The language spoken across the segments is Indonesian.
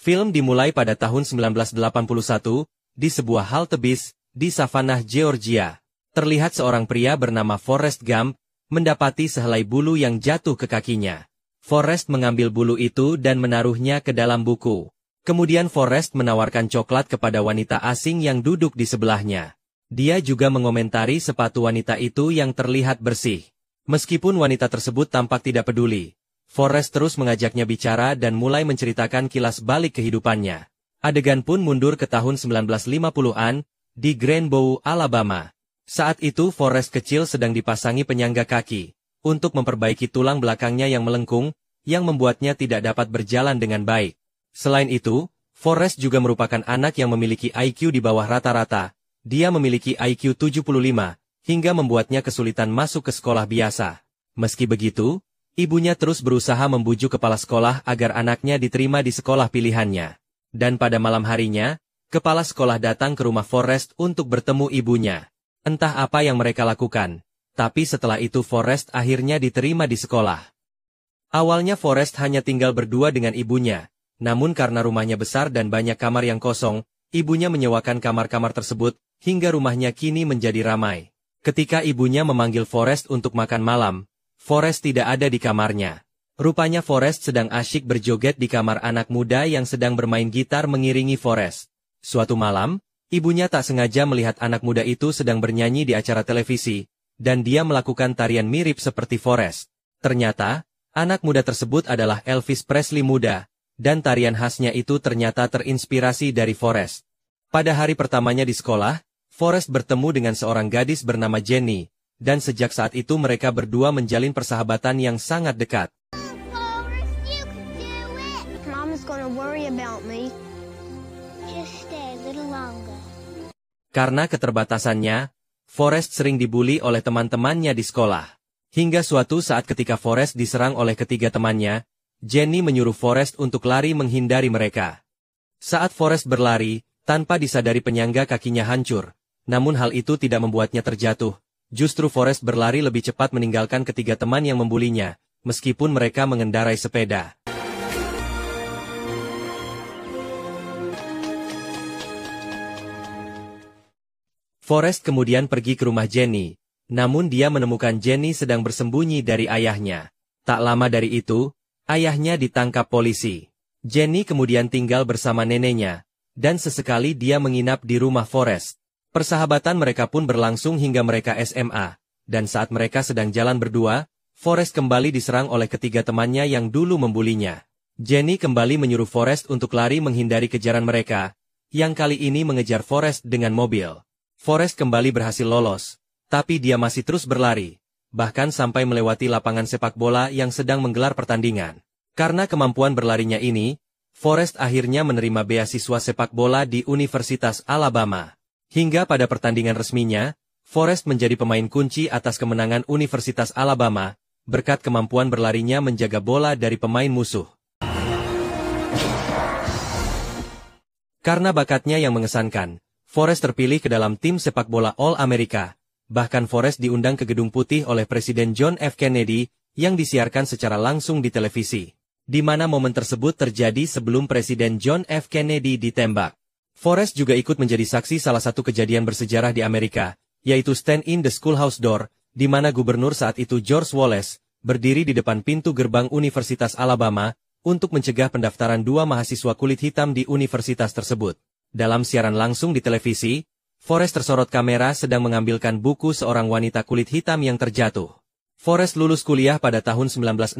Film dimulai pada tahun 1981, di sebuah halte bis, di Savannah, Georgia. Terlihat seorang pria bernama Forrest Gump, mendapati sehelai bulu yang jatuh ke kakinya. Forrest mengambil bulu itu dan menaruhnya ke dalam buku. Kemudian Forrest menawarkan coklat kepada wanita asing yang duduk di sebelahnya. Dia juga mengomentari sepatu wanita itu yang terlihat bersih. Meskipun wanita tersebut tampak tidak peduli, Forrest terus mengajaknya bicara dan mulai menceritakan kilas balik kehidupannya. Adegan pun mundur ke tahun 1950-an, di Greenbow, Alabama. Saat itu Forrest kecil sedang dipasangi penyangga kaki, untuk memperbaiki tulang belakangnya yang melengkung, yang membuatnya tidak dapat berjalan dengan baik. Selain itu, Forrest juga merupakan anak yang memiliki IQ di bawah rata-rata. Dia memiliki IQ 75, hingga membuatnya kesulitan masuk ke sekolah biasa. Meski begitu, ibunya terus berusaha membujuk kepala sekolah agar anaknya diterima di sekolah pilihannya. Dan pada malam harinya, kepala sekolah datang ke rumah Forrest untuk bertemu ibunya. Entah apa yang mereka lakukan, tapi setelah itu Forrest akhirnya diterima di sekolah. Awalnya Forrest hanya tinggal berdua dengan ibunya, namun karena rumahnya besar dan banyak kamar yang kosong, ibunya menyewakan kamar-kamar tersebut, hingga rumahnya kini menjadi ramai. Ketika ibunya memanggil Forrest untuk makan malam, Forrest tidak ada di kamarnya. Rupanya Forrest sedang asyik berjoget di kamar anak muda yang sedang bermain gitar mengiringi Forrest. Suatu malam, ibunya tak sengaja melihat anak muda itu sedang bernyanyi di acara televisi, dan dia melakukan tarian mirip seperti Forrest. Ternyata, anak muda tersebut adalah Elvis Presley muda, dan tarian khasnya itu ternyata terinspirasi dari Forrest. Pada hari pertamanya di sekolah, Forrest bertemu dengan seorang gadis bernama Jenny, dan sejak saat itu mereka berdua menjalin persahabatan yang sangat dekat. Forrest, you can do it. Mama's gonna worry about me. Just stay a little longer. Karena keterbatasannya, Forrest sering dibully oleh teman-temannya di sekolah. Hingga suatu saat ketika Forrest diserang oleh ketiga temannya, Jenny menyuruh Forrest untuk lari menghindari mereka. Saat Forrest berlari, tanpa disadari penyangga kakinya hancur, namun hal itu tidak membuatnya terjatuh. Justru Forrest berlari lebih cepat meninggalkan ketiga teman yang membulinya, meskipun mereka mengendarai sepeda. Forrest kemudian pergi ke rumah Jenny, namun dia menemukan Jenny sedang bersembunyi dari ayahnya. Tak lama dari itu, ayahnya ditangkap polisi. Jenny kemudian tinggal bersama neneknya, dan sesekali dia menginap di rumah Forrest. Persahabatan mereka pun berlangsung hingga mereka SMA, dan saat mereka sedang jalan berdua, Forrest kembali diserang oleh ketiga temannya yang dulu membulinya. Jenny kembali menyuruh Forrest untuk lari menghindari kejaran mereka, yang kali ini mengejar Forrest dengan mobil. Forrest kembali berhasil lolos, tapi dia masih terus berlari, bahkan sampai melewati lapangan sepak bola yang sedang menggelar pertandingan. Karena kemampuan berlarinya ini, Forrest akhirnya menerima beasiswa sepak bola di Universitas Alabama. Hingga pada pertandingan resminya, Forrest menjadi pemain kunci atas kemenangan Universitas Alabama, berkat kemampuan berlarinya menjaga bola dari pemain musuh. Karena bakatnya yang mengesankan, Forrest terpilih ke dalam tim sepak bola All-America. Bahkan Forrest diundang ke Gedung Putih oleh Presiden John F. Kennedy, yang disiarkan secara langsung di televisi. Di mana momen tersebut terjadi sebelum Presiden John F. Kennedy ditembak. Forrest juga ikut menjadi saksi salah satu kejadian bersejarah di Amerika, yaitu Stand in the Schoolhouse Door, di mana gubernur saat itu George Wallace, berdiri di depan pintu gerbang Universitas Alabama, untuk mencegah pendaftaran dua mahasiswa kulit hitam di universitas tersebut. Dalam siaran langsung di televisi, Forrest tersorot kamera sedang mengambilkan buku seorang wanita kulit hitam yang terjatuh. Forrest lulus kuliah pada tahun 1966,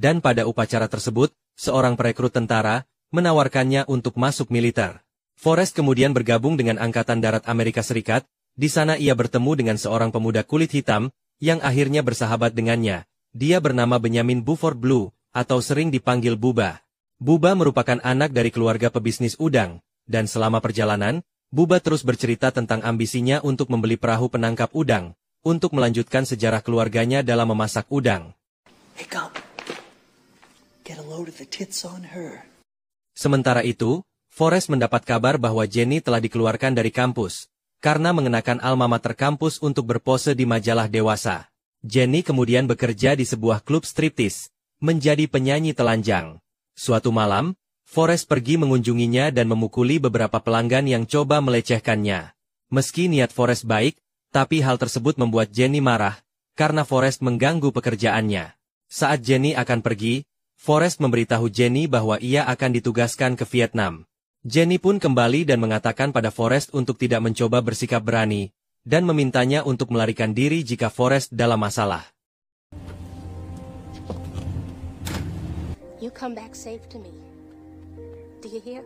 dan pada upacara tersebut, seorang perekrut tentara, menawarkannya untuk masuk militer. Forrest kemudian bergabung dengan Angkatan Darat Amerika Serikat. Di sana ia bertemu dengan seorang pemuda kulit hitam, yang akhirnya bersahabat dengannya. Dia bernama Benjamin Buford Blue, atau sering dipanggil Buba. Buba merupakan anak dari keluarga pebisnis udang, dan selama perjalanan, Buba terus bercerita tentang ambisinya untuk membeli perahu penangkap udang, untuk melanjutkan sejarah keluarganya dalam memasak udang. Hey, Gump. Get a load of the tits on her. Sementara itu, Forrest mendapat kabar bahwa Jenny telah dikeluarkan dari kampus, karena mengenakan alma mater kampus untuk berpose di majalah dewasa. Jenny kemudian bekerja di sebuah klub striptease, menjadi penyanyi telanjang. Suatu malam, Forrest pergi mengunjunginya dan memukuli beberapa pelanggan yang coba melecehkannya. Meski niat Forrest baik, tapi hal tersebut membuat Jenny marah, karena Forrest mengganggu pekerjaannya. Saat Jenny akan pergi, Forrest memberitahu Jenny bahwa ia akan ditugaskan ke Vietnam. Jenny pun kembali dan mengatakan pada Forrest untuk tidak mencoba bersikap berani, dan memintanya untuk melarikan diri jika Forrest dalam masalah. You come back safe to me. Do you hear?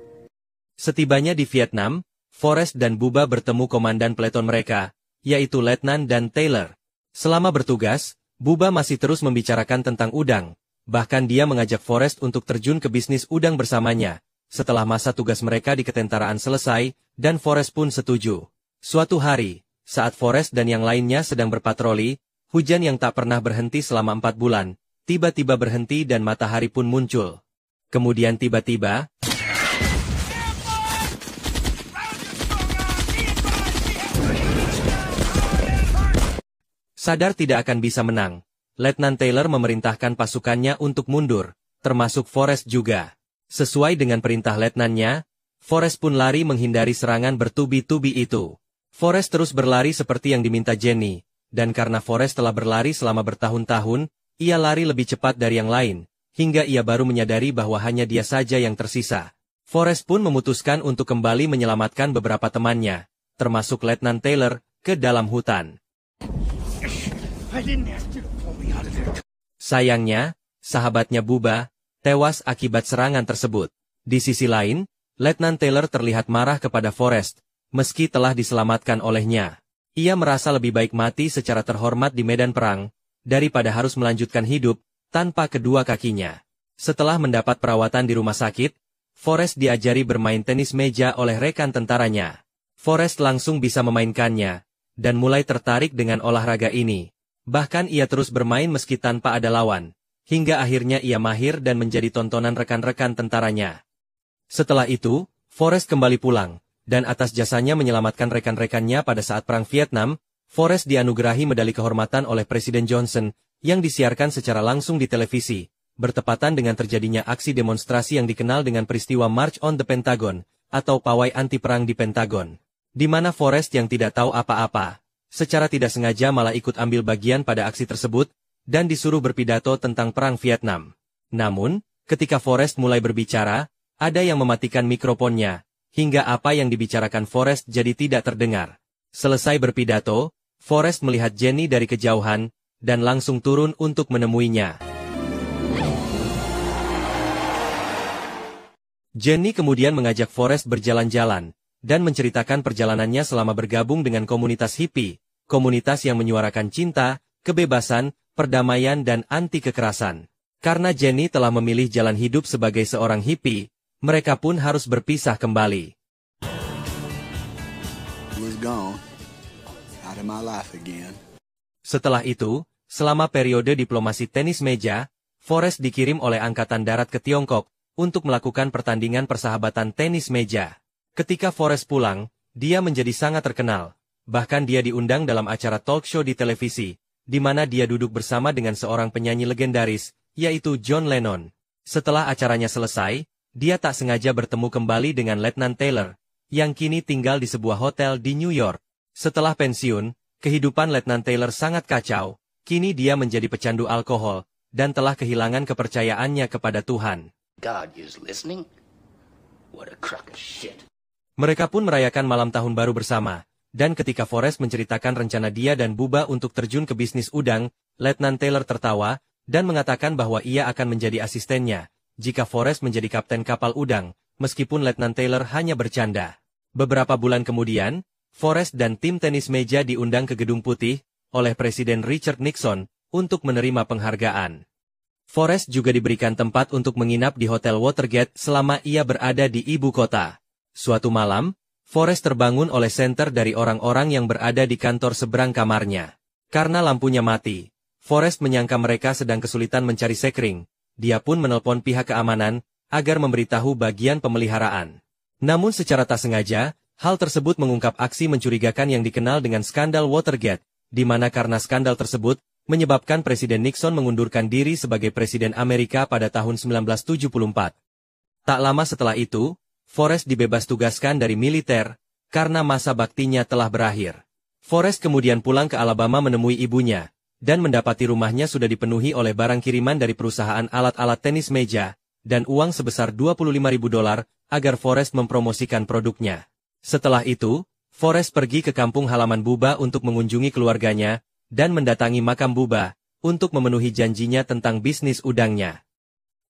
Setibanya di Vietnam, Forrest dan Bubba bertemu komandan peleton mereka, yaitu Letnan dan Taylor. Selama bertugas, Bubba masih terus membicarakan tentang udang, bahkan dia mengajak Forrest untuk terjun ke bisnis udang bersamanya, setelah masa tugas mereka di ketentaraan selesai, dan Forrest pun setuju. Suatu hari, saat Forrest dan yang lainnya sedang berpatroli, hujan yang tak pernah berhenti selama 4 bulan, tiba-tiba berhenti dan matahari pun muncul. Kemudian tiba-tiba, sadar tidak akan bisa menang, Letnan Taylor memerintahkan pasukannya untuk mundur, termasuk Forrest juga. Sesuai dengan perintah letnannya, Forrest pun lari menghindari serangan bertubi-tubi itu. Forrest terus berlari seperti yang diminta Jenny, dan karena Forrest telah berlari selama bertahun-tahun, ia lari lebih cepat dari yang lain, hingga ia baru menyadari bahwa hanya dia saja yang tersisa. Forrest pun memutuskan untuk kembali menyelamatkan beberapa temannya, termasuk Letnan Taylor, ke dalam hutan. Sayangnya, sahabatnya Bubba tewas akibat serangan tersebut. Di sisi lain, Letnan Taylor terlihat marah kepada Forrest, meski telah diselamatkan olehnya. Ia merasa lebih baik mati secara terhormat di medan perang, daripada harus melanjutkan hidup tanpa kedua kakinya. Setelah mendapat perawatan di rumah sakit, Forrest diajari bermain tenis meja oleh rekan tentaranya. Forrest langsung bisa memainkannya, dan mulai tertarik dengan olahraga ini. Bahkan ia terus bermain meski tanpa ada lawan, hingga akhirnya ia mahir dan menjadi tontonan rekan-rekan tentaranya. Setelah itu, Forrest kembali pulang, dan atas jasanya menyelamatkan rekan-rekannya pada saat Perang Vietnam, Forrest dianugerahi medali kehormatan oleh Presiden Johnson, yang disiarkan secara langsung di televisi, bertepatan dengan terjadinya aksi demonstrasi yang dikenal dengan peristiwa March on the Pentagon, atau pawai anti-perang di Pentagon, di mana Forrest yang tidak tahu apa-apa, secara tidak sengaja malah ikut ambil bagian pada aksi tersebut, dan disuruh berpidato tentang Perang Vietnam. Namun, ketika Forrest mulai berbicara, ada yang mematikan mikrofonnya, hingga apa yang dibicarakan Forrest jadi tidak terdengar. Selesai berpidato, Forrest melihat Jenny dari kejauhan, dan langsung turun untuk menemuinya. Jenny kemudian mengajak Forrest berjalan-jalan, dan menceritakan perjalanannya selama bergabung dengan komunitas hippie, komunitas yang menyuarakan cinta, kebebasan, perdamaian dan anti kekerasan. Karena Jenny telah memilih jalan hidup sebagai seorang hippie, mereka pun harus berpisah kembali. Setelah itu, selama periode diplomasi tenis meja, Forrest dikirim oleh Angkatan Darat ke Tiongkok untuk melakukan pertandingan persahabatan tenis meja. Ketika Forrest pulang, dia menjadi sangat terkenal. Bahkan dia diundang dalam acara talk show di televisi, di mana dia duduk bersama dengan seorang penyanyi legendaris, yaitu John Lennon. Setelah acaranya selesai, dia tak sengaja bertemu kembali dengan Letnan Taylor, yang kini tinggal di sebuah hotel di New York. Setelah pensiun, kehidupan Letnan Taylor sangat kacau, kini dia menjadi pecandu alkohol, dan telah kehilangan kepercayaannya kepada Tuhan. God is listening? What a crock of shit. Mereka pun merayakan malam tahun baru bersama. Dan ketika Forrest menceritakan rencana dia dan Bubba untuk terjun ke bisnis udang, Letnan Taylor tertawa, dan mengatakan bahwa ia akan menjadi asistennya, jika Forrest menjadi kapten kapal udang, meskipun Letnan Taylor hanya bercanda. Beberapa bulan kemudian, Forrest dan tim tenis meja diundang ke Gedung Putih, oleh Presiden Richard Nixon, untuk menerima penghargaan. Forrest juga diberikan tempat untuk menginap di Hotel Watergate selama ia berada di ibu kota. Suatu malam, Forrest terbangun oleh senter dari orang-orang yang berada di kantor seberang kamarnya. Karena lampunya mati, Forrest menyangka mereka sedang kesulitan mencari sekring. Dia pun menelpon pihak keamanan, agar memberitahu bagian pemeliharaan. Namun secara tak sengaja, hal tersebut mengungkap aksi mencurigakan yang dikenal dengan skandal Watergate, di mana karena skandal tersebut, menyebabkan Presiden Nixon mengundurkan diri sebagai Presiden Amerika pada tahun 1974. Tak lama setelah itu, Forrest dibebas tugaskan dari militer, karena masa baktinya telah berakhir. Forrest kemudian pulang ke Alabama menemui ibunya, dan mendapati rumahnya sudah dipenuhi oleh barang kiriman dari perusahaan alat-alat tenis meja, dan uang sebesar $25.000 agar Forrest mempromosikan produknya. Setelah itu, Forrest pergi ke kampung halaman Bubba untuk mengunjungi keluarganya, dan mendatangi makam Bubba, untuk memenuhi janjinya tentang bisnis udangnya.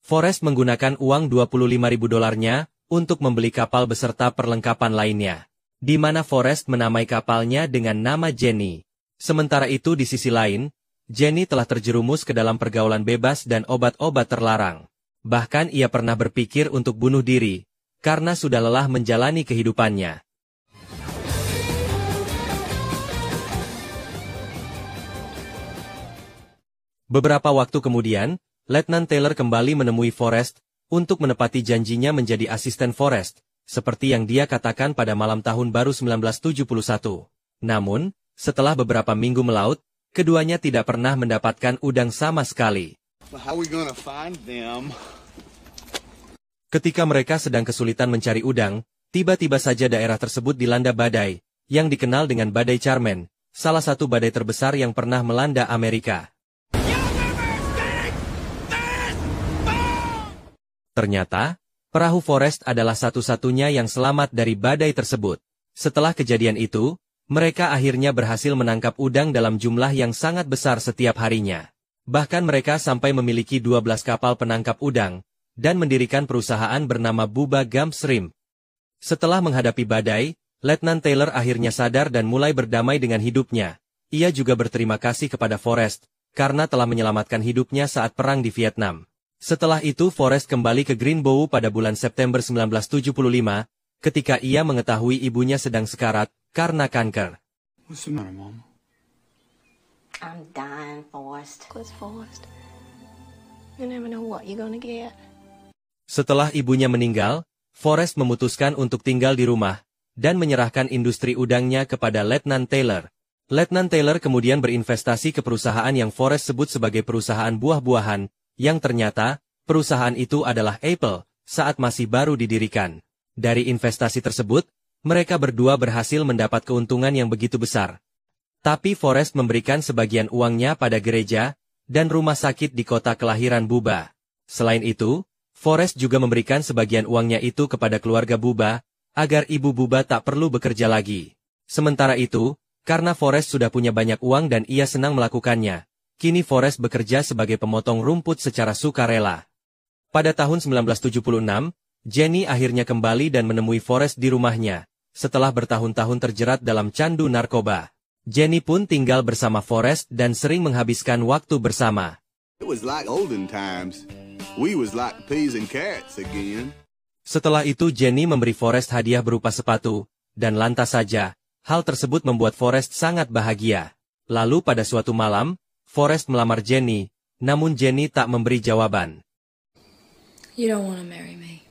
Forrest menggunakan uang $25.000 untuk membeli kapal beserta perlengkapan lainnya, di mana Forrest menamai kapalnya dengan nama Jenny. Sementara itu di sisi lain, Jenny telah terjerumus ke dalam pergaulan bebas dan obat-obat terlarang. Bahkan ia pernah berpikir untuk bunuh diri, karena sudah lelah menjalani kehidupannya. Beberapa waktu kemudian, Letnan Taylor kembali menemui Forrest, untuk menepati janjinya menjadi asisten Forrest, seperti yang dia katakan pada malam tahun baru 1971. Namun, setelah beberapa minggu melaut, keduanya tidak pernah mendapatkan udang sama sekali. Ketika mereka sedang kesulitan mencari udang, tiba-tiba saja daerah tersebut dilanda badai, yang dikenal dengan Badai Charmen, salah satu badai terbesar yang pernah melanda Amerika. Ternyata, perahu Forrest adalah satu-satunya yang selamat dari badai tersebut. Setelah kejadian itu, mereka akhirnya berhasil menangkap udang dalam jumlah yang sangat besar setiap harinya. Bahkan mereka sampai memiliki 12 kapal penangkap udang, dan mendirikan perusahaan bernama Bubba Gump Shrimp. Setelah menghadapi badai, Letnan Taylor akhirnya sadar dan mulai berdamai dengan hidupnya. Ia juga berterima kasih kepada Forrest, karena telah menyelamatkan hidupnya saat perang di Vietnam. Setelah itu Forrest kembali ke Greenbow pada bulan September 1975, ketika ia mengetahui ibunya sedang sekarat karena kanker. What's the matter, Mom? I'm dying, Forrest. What's Forrest? You never know what you're gonna get. Setelah ibunya meninggal, Forrest memutuskan untuk tinggal di rumah, dan menyerahkan industri udangnya kepada Letnan Taylor. Letnan Taylor kemudian berinvestasi ke perusahaan yang Forrest sebut sebagai perusahaan buah-buahan, yang ternyata, perusahaan itu adalah Apple, saat masih baru didirikan. Dari investasi tersebut, mereka berdua berhasil mendapat keuntungan yang begitu besar. Tapi Forrest memberikan sebagian uangnya pada gereja, dan rumah sakit di kota kelahiran Bubba. Selain itu, Forrest juga memberikan sebagian uangnya itu kepada keluarga Bubba, agar ibu Bubba tak perlu bekerja lagi. Sementara itu, karena Forrest sudah punya banyak uang dan ia senang melakukannya, kini Forrest bekerja sebagai pemotong rumput secara sukarela. Pada tahun 1976, Jenny akhirnya kembali dan menemui Forrest di rumahnya, setelah bertahun-tahun terjerat dalam candu narkoba. Jenny pun tinggal bersama Forrest dan sering menghabiskan waktu bersama. It was like olden times. We was like peas and carrots again. Setelah itu Jenny memberi Forrest hadiah berupa sepatu, dan lantas saja, hal tersebut membuat Forrest sangat bahagia. Lalu pada suatu malam, Forrest melamar Jenny, namun Jenny tak memberi jawaban. You don't want to marry me.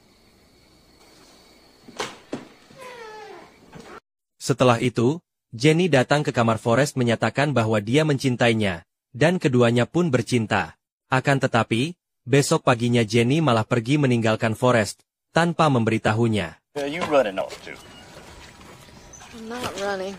Setelah itu, Jenny datang ke kamar Forrest menyatakan bahwa dia mencintainya, dan keduanya pun bercinta. Akan tetapi, besok paginya Jenny malah pergi meninggalkan Forrest, tanpa memberitahunya. You running off too? I'm not running.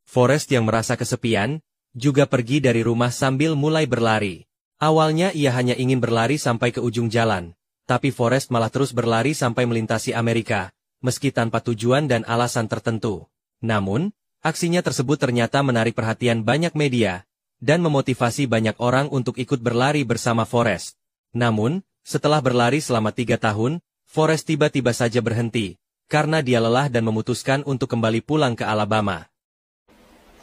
Forrest yang merasa kesepian, juga pergi dari rumah sambil mulai berlari. Awalnya ia hanya ingin berlari sampai ke ujung jalan, tapi Forrest malah terus berlari sampai melintasi Amerika, meski tanpa tujuan dan alasan tertentu. Namun, aksinya tersebut ternyata menarik perhatian banyak media, dan memotivasi banyak orang untuk ikut berlari bersama Forrest. Namun, setelah berlari selama 3 tahun, Forrest tiba-tiba saja berhenti, karena dia lelah dan memutuskan untuk kembali pulang ke Alabama.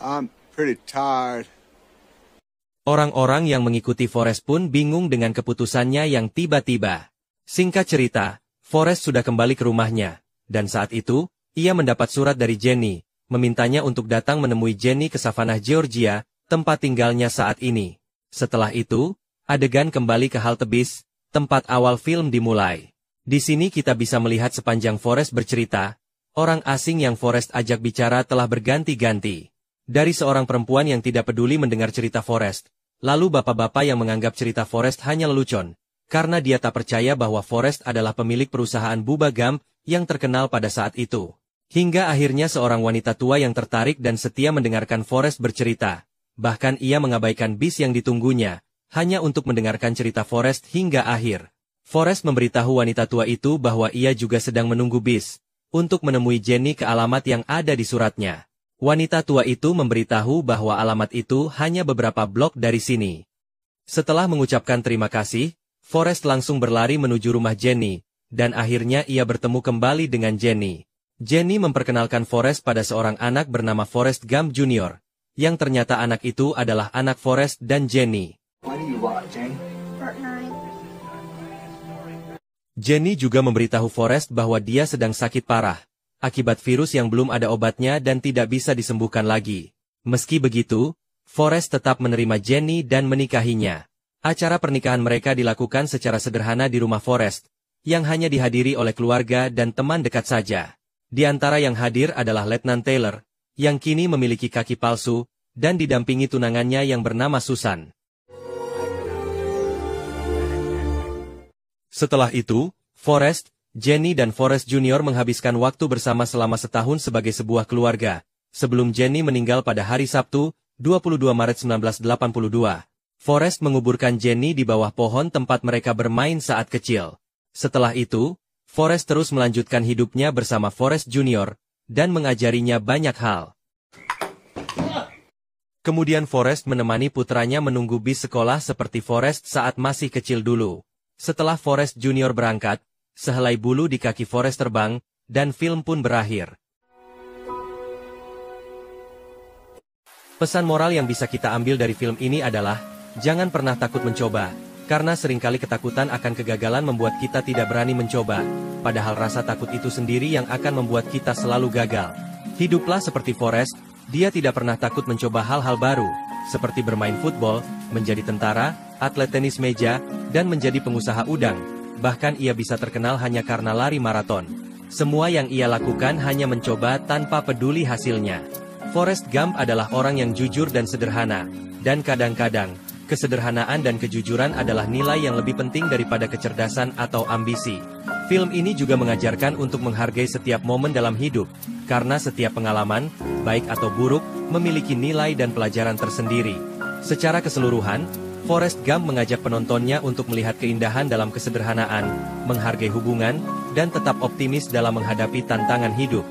I'm pretty tired. Orang-orang yang mengikuti Forrest pun bingung dengan keputusannya yang tiba-tiba. Singkat cerita, Forrest sudah kembali ke rumahnya, dan saat itu, ia mendapat surat dari Jenny, memintanya untuk datang menemui Jenny ke Savannah, Georgia, tempat tinggalnya saat ini. Setelah itu, adegan kembali ke halte bis, tempat awal film dimulai. Di sini kita bisa melihat sepanjang Forrest bercerita, orang asing yang Forrest ajak bicara telah berganti-ganti. Dari seorang perempuan yang tidak peduli mendengar cerita Forrest, lalu bapak-bapak yang menganggap cerita Forrest hanya lelucon, karena dia tak percaya bahwa Forrest adalah pemilik perusahaan Bubba Gump yang terkenal pada saat itu. Hingga akhirnya seorang wanita tua yang tertarik dan setia mendengarkan Forrest bercerita. Bahkan ia mengabaikan bis yang ditunggunya, hanya untuk mendengarkan cerita Forrest hingga akhir. Forrest memberitahu wanita tua itu bahwa ia juga sedang menunggu bis, untuk menemui Jenny ke alamat yang ada di suratnya. Wanita tua itu memberitahu bahwa alamat itu hanya beberapa blok dari sini. Setelah mengucapkan terima kasih, Forrest langsung berlari menuju rumah Jenny, dan akhirnya ia bertemu kembali dengan Jenny. Jenny memperkenalkan Forrest pada seorang anak bernama Forrest Gump Jr., yang ternyata anak itu adalah anak Forrest dan Jenny. Jenny juga memberitahu Forrest bahwa dia sedang sakit parah, akibat virus yang belum ada obatnya dan tidak bisa disembuhkan lagi. Meski begitu, Forrest tetap menerima Jenny dan menikahinya. Acara pernikahan mereka dilakukan secara sederhana di rumah Forrest, yang hanya dihadiri oleh keluarga dan teman dekat saja. Di antara yang hadir adalah Letnan Taylor, yang kini memiliki kaki palsu, dan didampingi tunangannya yang bernama Susan. Setelah itu, Forrest, Jenny dan Forrest Jr. menghabiskan waktu bersama selama setahun sebagai sebuah keluarga, sebelum Jenny meninggal pada hari Sabtu, 22 Maret 1982. Forrest menguburkan Jenny di bawah pohon tempat mereka bermain saat kecil. Setelah itu, Forrest terus melanjutkan hidupnya bersama Forrest Jr., dan mengajarinya banyak hal. Kemudian Forrest menemani putranya menunggu bis sekolah seperti Forrest saat masih kecil dulu. Setelah Forrest Jr. berangkat, sehelai bulu di kaki Forrest terbang, dan film pun berakhir. Pesan moral yang bisa kita ambil dari film ini adalah, jangan pernah takut mencoba, karena seringkali ketakutan akan kegagalan membuat kita tidak berani mencoba, padahal rasa takut itu sendiri yang akan membuat kita selalu gagal. Hiduplah seperti Forrest, dia tidak pernah takut mencoba hal-hal baru, seperti bermain football, menjadi tentara, atlet tenis meja, dan menjadi pengusaha udang. Bahkan ia bisa terkenal hanya karena lari maraton. Semua yang ia lakukan hanya mencoba tanpa peduli hasilnya. Forrest Gump adalah orang yang jujur dan sederhana, dan kadang-kadang, kesederhanaan dan kejujuran adalah nilai yang lebih penting daripada kecerdasan atau ambisi. Film ini juga mengajarkan untuk menghargai setiap momen dalam hidup, karena setiap pengalaman, baik atau buruk, memiliki nilai dan pelajaran tersendiri. Secara keseluruhan, Forrest Gump mengajak penontonnya untuk melihat keindahan dalam kesederhanaan, menghargai hubungan, dan tetap optimis dalam menghadapi tantangan hidup.